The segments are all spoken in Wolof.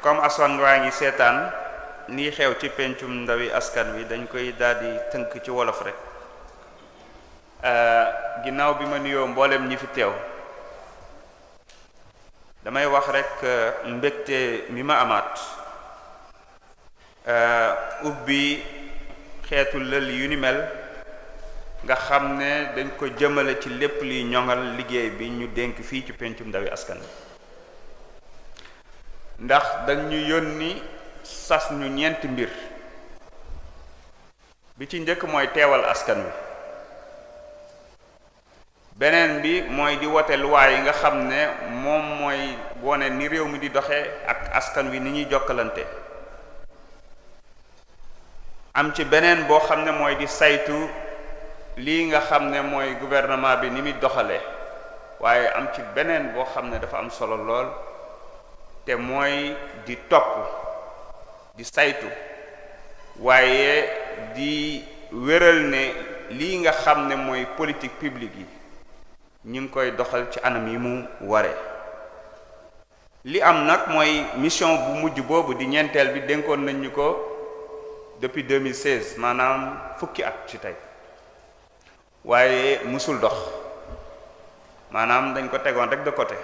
comme aswan waa ngi seetaan lii xew ci pencum ndawi askan wi dañ koy daldi tënk ci wolof rek ginnaaw bi ma nuyoo mboolem ñi fi teew damay wax rek mbégte mi ma amaat ubbi xeetu lël yu ni mel nga xam ne dañ ko jëmale ci lépp liy ñoŋal liggéey bi ñu dénk fii ci pencum ndawi askan wi ndax dañu yónni sas ñu ñeenti mbir bi ci njëkk mooy teewal askan wi beneen bi mooy di wote luwaay yi nga xam ne moom mooy wone ni réew mi di doxe ak askan wi ni ñuy jokkalante am ci beneen boo xam ne mooy di saytu lii nga xam ne mooy gouvernement bi ni muy doxalee waaye am ci beneen boo xam ne dafa am solo lool te mooy di topp di saytu waaye di wéral ne lii nga xam ne mooy politique publique yi ñu ngi koy doxal ci anam yi mu waree li am nag mooy mission bu mujj boobu di ñeenteel bi dénkoon nañ ñu ko depuis 2016 maanaam fukki at ci tey waaye musul dox maanaam dañ ko tegoon rek de côté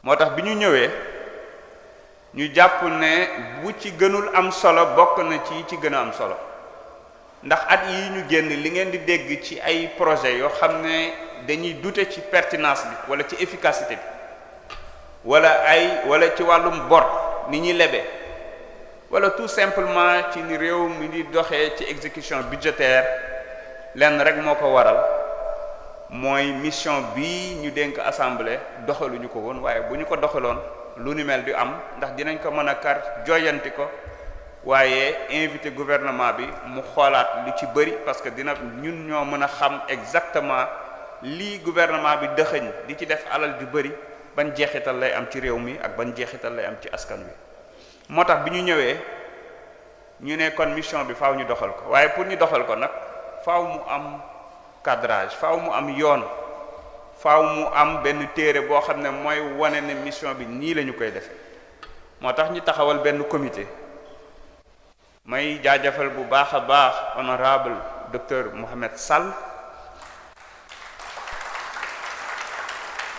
moo tax bi ñu ñëwee ñu jàpp ne bu ci gënul am solo bokk na ci gën a am solo ndax at yi ñu génn li ngeen di dégg ci ay projet yoo xam ne dañuy douter ci pertinence bi wala ci efficacité bi wala ci wàllum bor ni ñuy lebee wala tout simplement ci ni réew mi di doxee ci exécution budgétaire lenn rek moo ko waral mooy mission bi ñu dénk assemblée doxaluñu ko woon waaye bu ñu ko doxaloon lu ni mel di am ndax dinañ ko mën a kar joyanti ko waaye invité gouvernement bi mu xoolaat lu ci bëri parce que dina ñun ñoo mën a xam exactement lii gouvernement bi dëxëñ di ci def alal ju bëri ban jeexital lay am ci réew mi ak ban jeexital lay am ci askan wi moo tax bi ñu ñëwee ñu ne kon mission bi faaw ñu doxal ko waaye pour ñu doxal ko nag faaw mu am cadrage faaw mu am yoon faaw mu am benn téere boo xam ne mooy wane ne mission bi nii la ñu koy defee moo tax ñu taxawal benn comité may jaajëfal bu baax a baax honorable docteur Mohamed Sall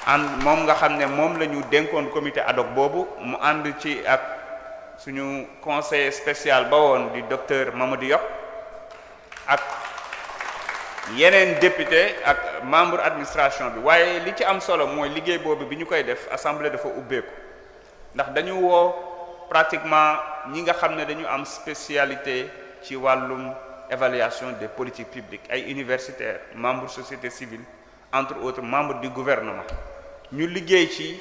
ànd moom nga xam ne moom la ñu dénkoon comité ad hoc boobu mu ànd ci ak suñu conseiller spécial ba woon di docteur Mamadou Diop ak yeneen député ak membre administration bi waaye li ci am solo mooy liggéey boobu bi ñu koy def assemblée dafa ubbeeku ndax dañu woo pratiquement ñi nga xam ne dañu am spécialité ci wàllum évaluation des politiques publiques ay universitaires membres société civile entre autres membres du gouvernement ñu liggéey ci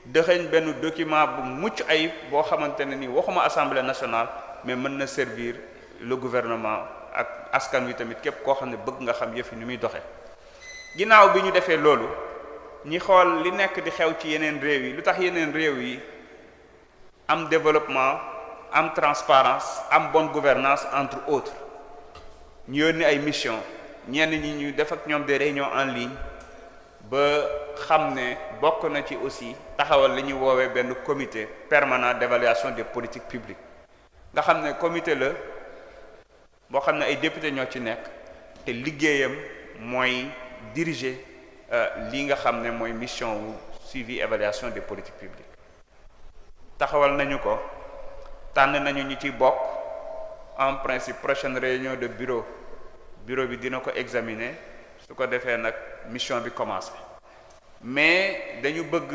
dëxëñ benn document bu mucc ayib boo xamante ne ni waxuma assemblée nationale mais mën na servir le gouvernement ak askan wi tamit képp koo xam ne bëgg nga xam yëf yi ni muy doxe ginnaaw bi ñu defee loolu ñi xool li nekk di xew ci yeneen réew yi lu tax yeneen réew yi am développement am transparence am bonne gouvernance entre autres ñu yónni ay mission ñenn ñi ñu def ak ñoom des réunions en ligne ba xam ne bokk na ci aussi taxawal li ñuy woowee benn comité permanent d'évaluation des politiques publiques nga xam ne comité la boo xam ne ay député ñoo ci nekk te liggéeyam mooy diriger lii nga xam ne mooy mission wu suivi évaluation des politiques publiques taxawal nañu ko tànn nañu ñi ci bokk en principe prochaine réunion de bureau bi dina ko examiner su ko defee nag mission bi commencé mais dañu bëgg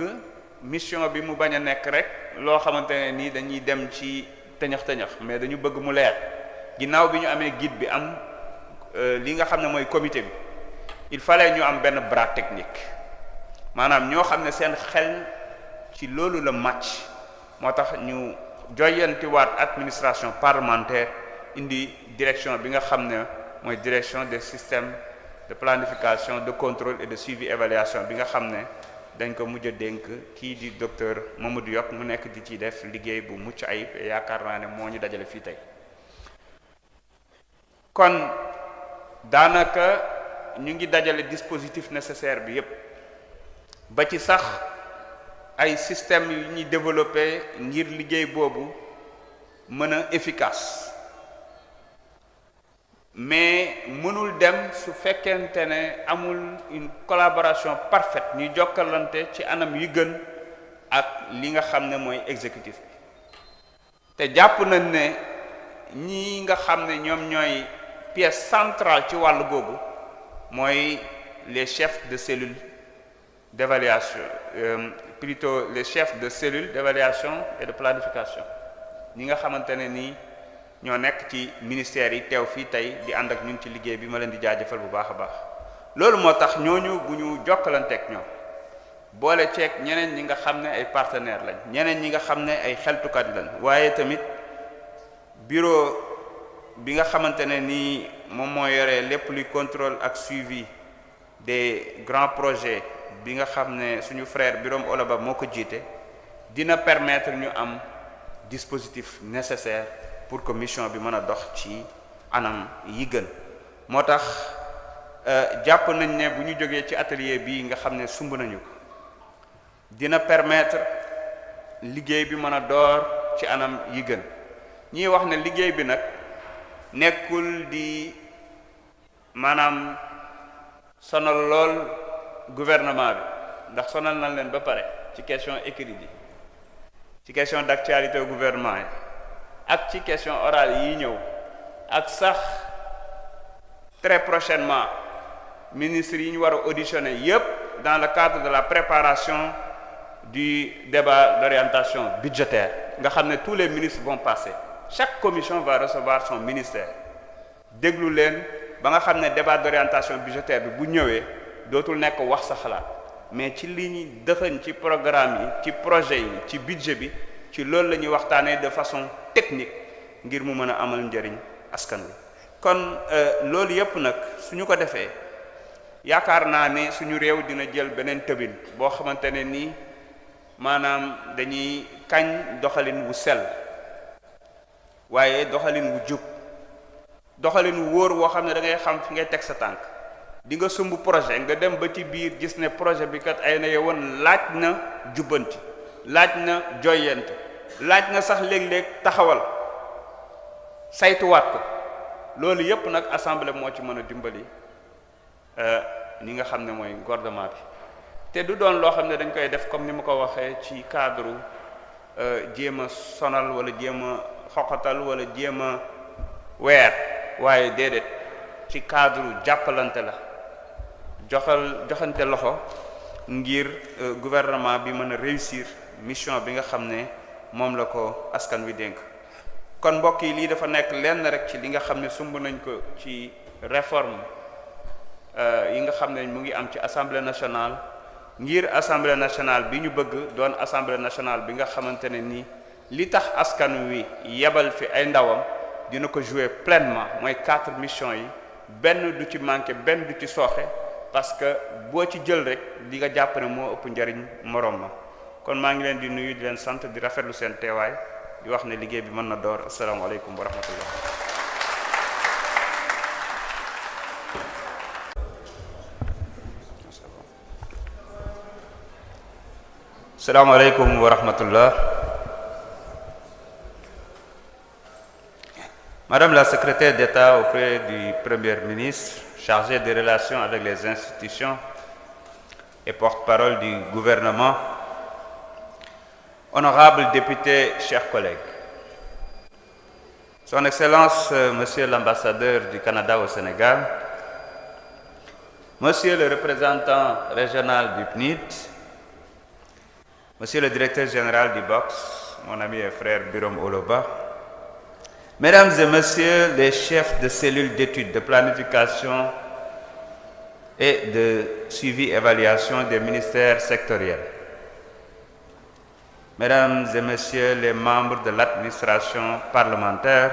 mission bi mu bañ a nekk rek loo xamante ne nii dañuy dem ci tëñax mais dañu bëgg mu leer ginnaaw bi ñu amee guide bi am li nga xam ne mooy comité bi il fallait ñu am benn bras technique maanaam ñoo xam ne seen xel ci loolu la màcc moo tax ñu joyantiwaat administration parlementaire indi direction bi nga xam ne mooy direction des systèmes de planification de contrôle et de suivi évaluation bi nga xam ne dañ ko mujj a dénk kii di docteur Mamadou Diop mu nekk di ci def liggéey bu mucc ayib yaakaar naa ne moo ñu dajale fii tey kon daanaka ñu ngi dajale dispositif nécessaire bi yépp ba ci sax ay systèmes yu ñuy développé ngir liggéey boobu mën a efficace mais mënul dem su fekkente ne amul une collaboration parfaite ñuy jokkalante ci anam yi gën ak li nga xam ne mooy exécutif bi te jàpp nañ ne ñi nga xam ne ñoom ñooy pièce centrale ci wàllu googu mooy les chefs de cellule d'évaluation plutôt les chefs de cellule d'évaluation et de planification ñi nga xamante ne nii ñoo nekk ci ministères yi teew fii tey di ànd ak ñun ci liggéey bi ma leen di jaajëfal bu baax a baax loolu moo tax ñooñu bu ñu jokkalanteeg ñoom boole ceeg ñeneen ñi nga xam ne ay partenaires lañ ñeneen ñi nga xam ne ay xeltukat lañ waaye tamit bureau bi nga xamante ne nii moom moo yore lépp luy contrôle ak suivi des grands projets bi nga xam ne suñu frère Birame Oloba moo ko jiite dina permettre ñu am dispositif nécessaire pour que mission bi mën a dox ci anam yi gën moo tax jàpp nañ ne bu ñu jógee ci atelier bii nga xam ne sumb nañu ko dina permettre liggéey bi mën a door ci anam yi gën ñiy wax ne liggéey bi nag nekkul di maanaam sonal lool gouvernement bi ndax sonal nañ leen ba pare ci question écrite yi ci question d'actualité au gouvernement yi ak ci question orale yi ñëw ak sax très prochainement ministres yi ñu war a auditionner yépp dans le cadre de la préparation du débat d'orientation budgétaire nga xam ne tous les ministres vont passer chaque commission va recevoir son ministère déglu leen ba nga xam ne débat d'orientation budgétaire bi bu ñëwee dootul nekk wax sa xalaat mais ci li ñuy dëxëñ ci programme yi ci projet yi ci budget bi ci loolu la ñuy waxtaanee de façon technique ngir mu mën a amal njëriñ askan wi kon loolu yépp nag suñu ko defee yaakaar naa ne suñu réew dina jël beneen tëbin boo xamante ne nii maanaam dañuy kañ doxalin wu sell waaye doxalin wu jub doxalin wu wóor woo xam ne da ngay xam fi ngay teg sa tànk di nga sumb projet nga dem ba ci biir gis ne projet bi kat ay na yowoon laaj na jubbanti laaj na joyante laaj na sax léeg-léeg taxawal saytuwaat ko loolu yépp nag assemblée moo ci mën a dimbali ni nga xam ne mooy gouvernement bi te du doon loo xam ne dañ koy def comme ni ma ko waxee ci cadre jéem a sonal wala jéem a xoqatal wala jéem a weer waaye déedéet ci cadre jàppalante la joxante loxo ngir gouvernement bi mën a réussir mission bi nga xam ne moom la ko askan wi dénk kon mbokk yi lii dafa nekk lenn rek ci li nga xam ne sumb nañ ko ci réforme yi nga xam ne mu ngi am ci assemblée nationale ngir assemblée nationale bi ñu bëgg doon assemblée nationale bi nga xamante ne nii li tax askan wi yebal fi ay ndawam dina ko jouer pleinement mooy 4 missions yi benn du ci manqué benn du ci sooxe parce que boo ci jël rek li nga jàpp ne moo ëpp njariñ moroom ma kon maa ngi leen di nuyu di leen sant di rafetlu seen teewaay di wax ne liggéey bi mën na door asalaamaaleykum wa rahmatullah. asalaamaaleykum wa rahmatullah. Madame la secrétaire d'État auprès du Premier ministre, chargée des relations avec les institutions et porte-parole du gouvernement, honorables députés, chers collègues, Son Excellence, Monsieur l'ambassadeur du Canada au Sénégal, Monsieur le représentant régional du PNID, Monsieur le directeur général du BOX, mon ami et frère Birame Oloba, Mesdames et Messieurs les chefs de cellules d'études, de planification et de suivi-évaluation des ministères sectoriels, Mesdames et Messieurs les membres de l'administration parlementaire,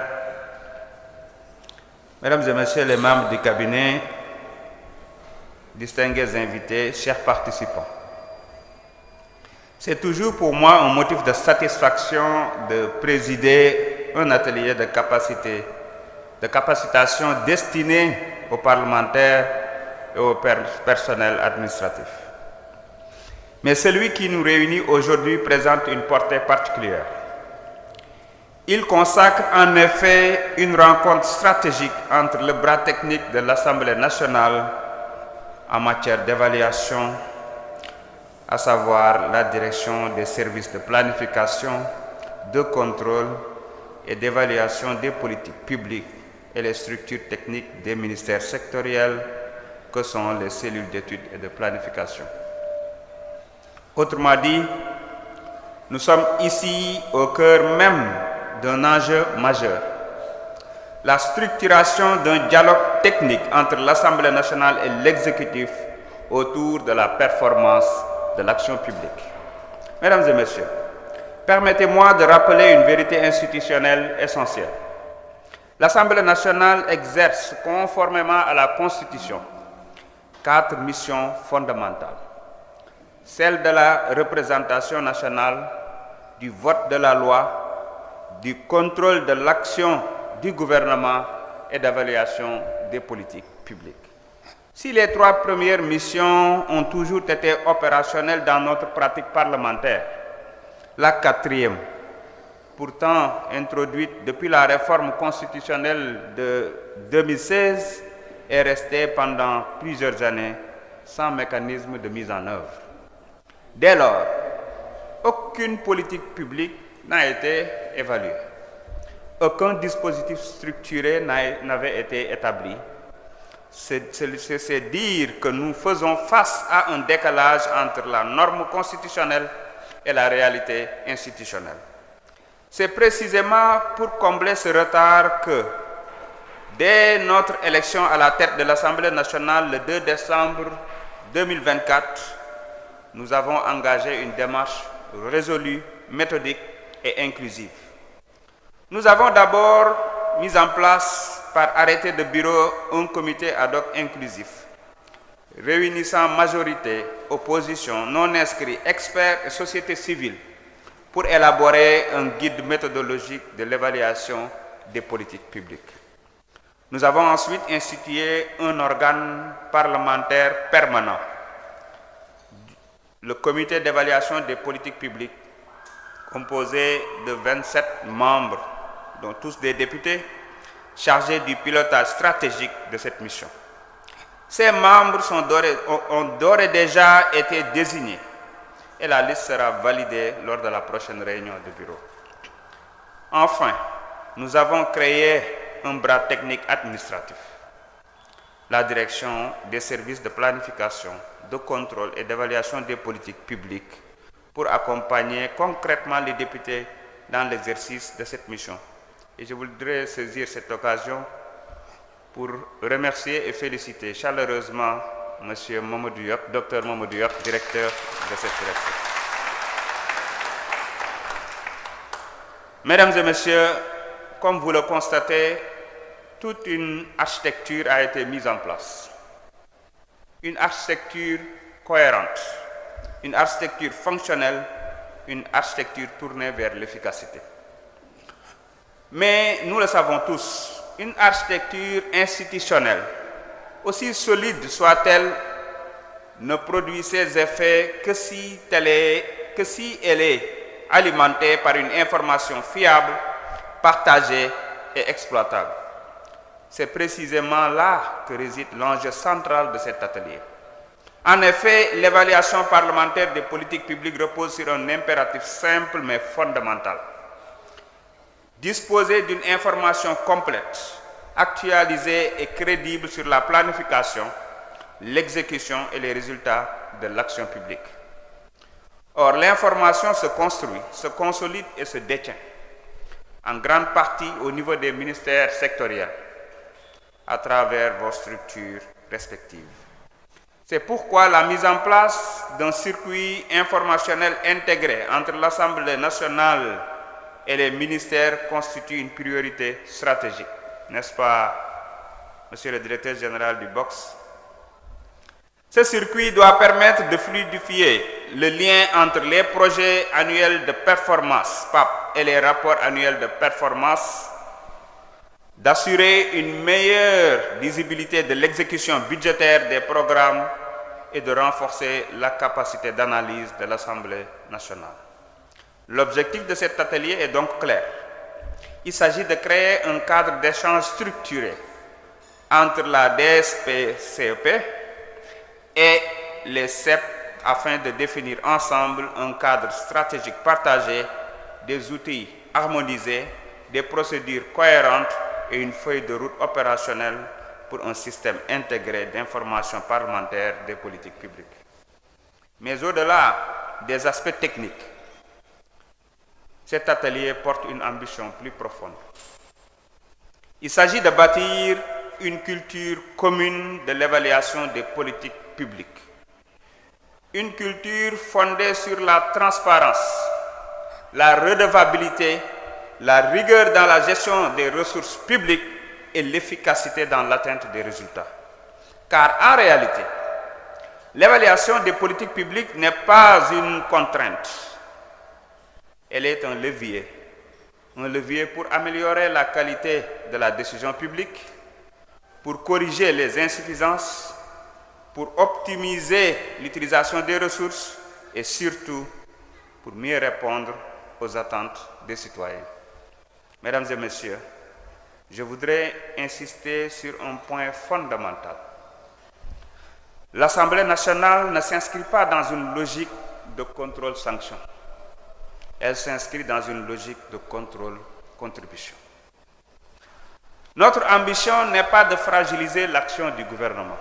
Mesdames et Messieurs les membres du cabinet, distingués invités, chers participants, c'est toujours pour moi un motif de satisfaction de présider un atelier de capacitation destiné aux parlementaires et au personnel administratif. Mais celui qui nous réunit aujourd'hui présente une portée particulière. Il consacre en effet une rencontre stratégique entre le bras technique de l'Assemblée nationale en matière d'évaluation, à savoir la direction des services de planification, de contrôle et d'évaluation des politiques publiques et les structures techniques des ministères sectoriels que sont les cellules d'études et de planification. Autrement dit, nous sommes ici au cœur même d'un enjeu majeur, la structuration d'un dialogue technique entre l'Assemblée nationale et l'exécutif autour de la performance de l'action publique. Mesdames et messieurs, permettez-moi de rappeler une vérité institutionnelle essentielle. L'Assemblée nationale exerce, conformément à la Constitution, 4 missions fondamentales. Celle de la représentation nationale, du vote de la loi, du contrôle de l'action du gouvernement et d'évaluation des politiques publiques. Si les 3 premières missions ont toujours été opérationnelles dans notre pratique parlementaire, la 4e, pourtant introduite depuis la réforme constitutionnelle de 2016, est restée pendant plusieurs années sans mécanisme de mise en œuvre. Dès lors, aucune politique publique n'a été évaluée. Aucun dispositif structuré n'avait été établi. C'est dire que nous faisons face à un décalage entre la norme constitutionnelle et la réalité institutionnelle. C'est précisément pour combler ce retard que, dès notre élection à la tête de l'Assemblée nationale le 2 décembre 2024, nous avons engagé une démarche résolue, méthodique et inclusive. Nous avons d'abord mis en place par arrêté de bureau un comité ad hoc inclusif, réunissant majorité, opposition, non-inscrits, experts et société civile pour élaborer un guide méthodologique de l'évaluation des politiques publiques. Nous avons ensuite institué un organe parlementaire permanent, le comité d'évaluation des politiques publiques, composé de 27 membres, dont tous des députés, chargés du pilotage stratégique de cette mission. Ces membres ont d'ores et déjà été désignés et la liste sera validée lors de la prochaine réunion du bureau. Enfin, nous avons créé un bras technique administratif, la direction des services de planification, de contrôle et d'évaluation des politiques publiques pour accompagner concrètement les députés dans l'exercice de cette mission. Et je voudrais saisir cette occasion pour remercier et féliciter chaleureusement M. Mamadou Diop, Dr Mamadou Diop, directeur de cette direction. Mesdames et messieurs, comme vous le constatez, toute une architecture a été mise en place. Une architecture cohérente, une architecture fonctionnelle, une architecture tournée vers l'efficacité. Mais nous le savons tous, une architecture institutionnelle, aussi solide soit-elle, ne produit ses effets que si elle est alimentée par une information fiable, partagée et exploitable. C'est précisément là que réside l'enjeu central de cet atelier. En effet, l'évaluation parlementaire des politiques publiques repose sur un impératif simple mais fondamental. Disposer d'une information complète, actualisée et crédible sur la planification, l'exécution et les résultats de l'action publique. Or, l'information se construit, se consolide et se détient, en grande partie au niveau des ministères sectoriels, à travers vos structures respectives. C'est pourquoi la mise en place d'un circuit informationnel intégré entre l'Assemblée nationale et les ministères constitue une priorité stratégique. N'est-ce pas, Monsieur le Directeur général du BOX? Ce circuit doit permettre de fluidifier le lien entre les projets annuels de performance, PAP, et les rapports annuels de performance, d'assurer une meilleure visibilité de l'exécution budgétaire des programmes et de renforcer la capacité d'analyse de l'Assemblée nationale. L'objectif de cet atelier est donc clair. Il s'agit de créer un cadre d'échange structuré entre la DSP-CEP et les CEP afin de définir ensemble un cadre stratégique partagé, des outils harmonisés, des procédures cohérentes et une feuille de route opérationnelle pour un système intégré d'information parlementaire des politiques publiques. Mais au-delà des aspects techniques, cet atelier porte une ambition plus profonde. Il s'agit de bâtir une culture commune de l'évaluation des politiques publiques. Une culture fondée sur la transparence, la redevabilité, la rigueur dans la gestion des ressources publiques et l'efficacité dans l'atteinte des résultats. Car en réalité, l'évaluation des politiques publiques n'est pas une contrainte. Elle est un levier pour améliorer la qualité de la décision publique, pour corriger les insuffisances, pour optimiser l'utilisation des ressources et surtout pour mieux répondre aux attentes des citoyens. Mesdames et messieurs, je voudrais insister sur un point fondamental. L'Assemblée nationale ne s'inscrit pas dans une logique de contrôle-sanction. Elle s'inscrit dans une logique de contrôle-contribution. Notre ambition n'est pas de fragiliser l'action du gouvernement,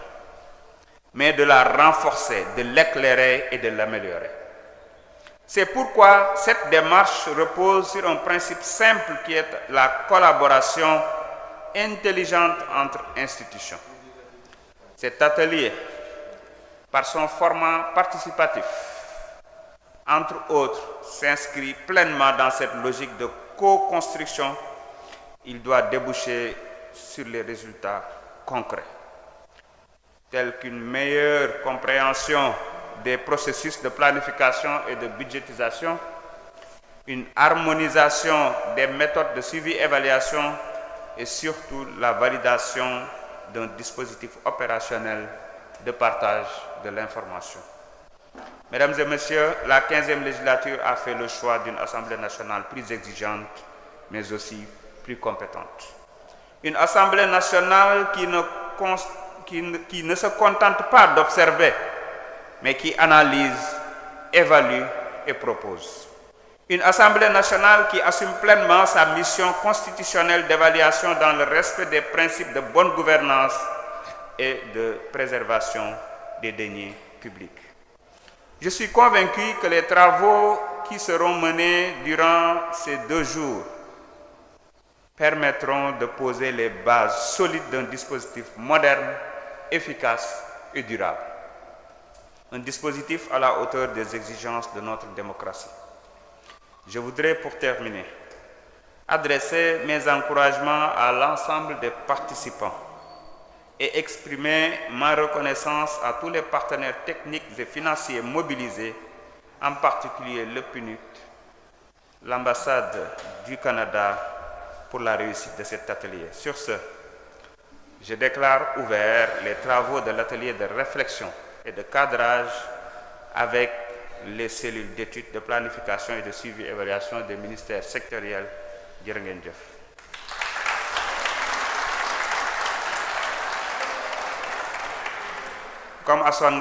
mais de la renforcer, de l'éclairer et de l'améliorer. C'est pourquoi cette démarche repose sur un principe simple qui est la collaboration intelligente entre institutions. Cet atelier, par son format participatif, entre autres, s'inscrit pleinement dans cette logique de co-construction. Il doit déboucher sur les résultats concrets, tels qu'une meilleure compréhension des processus de planification et de budgétisation, une harmonisation des méthodes de suivi-évaluation et surtout la validation d'un dispositif opérationnel de partage de l'information. Mesdames et messieurs, la 15e législature a fait le choix d'une Assemblée nationale plus exigeante, mais aussi plus compétente. Une Assemblée nationale qui ne se contente pas d'observer, mais qui analyse, évalue et propose. Une Assemblée nationale qui assume pleinement sa mission constitutionnelle d'évaluation dans le respect des principes de bonne gouvernance et de préservation des deniers publics. Je suis convaincu que les travaux qui seront menés durant ces 2 jours permettront de poser les bases solides d'un dispositif moderne, efficace et durable. Un dispositif à la hauteur des exigences de notre démocratie. Je voudrais, pour terminer, adresser mes encouragements à l'ensemble des participants et exprimer ma reconnaissance à tous les partenaires techniques et financiers mobilisés, en particulier le PNUD, l'ambassade du Canada, pour la réussite de cet atelier. Sur ce, je déclare ouverts les travaux de l'atelier de réflexion et de cadrage avec les cellules d'études, de planification et de suivi-évaluation des ministères sectoriels. Jërë ngeen jëf. Comme Assane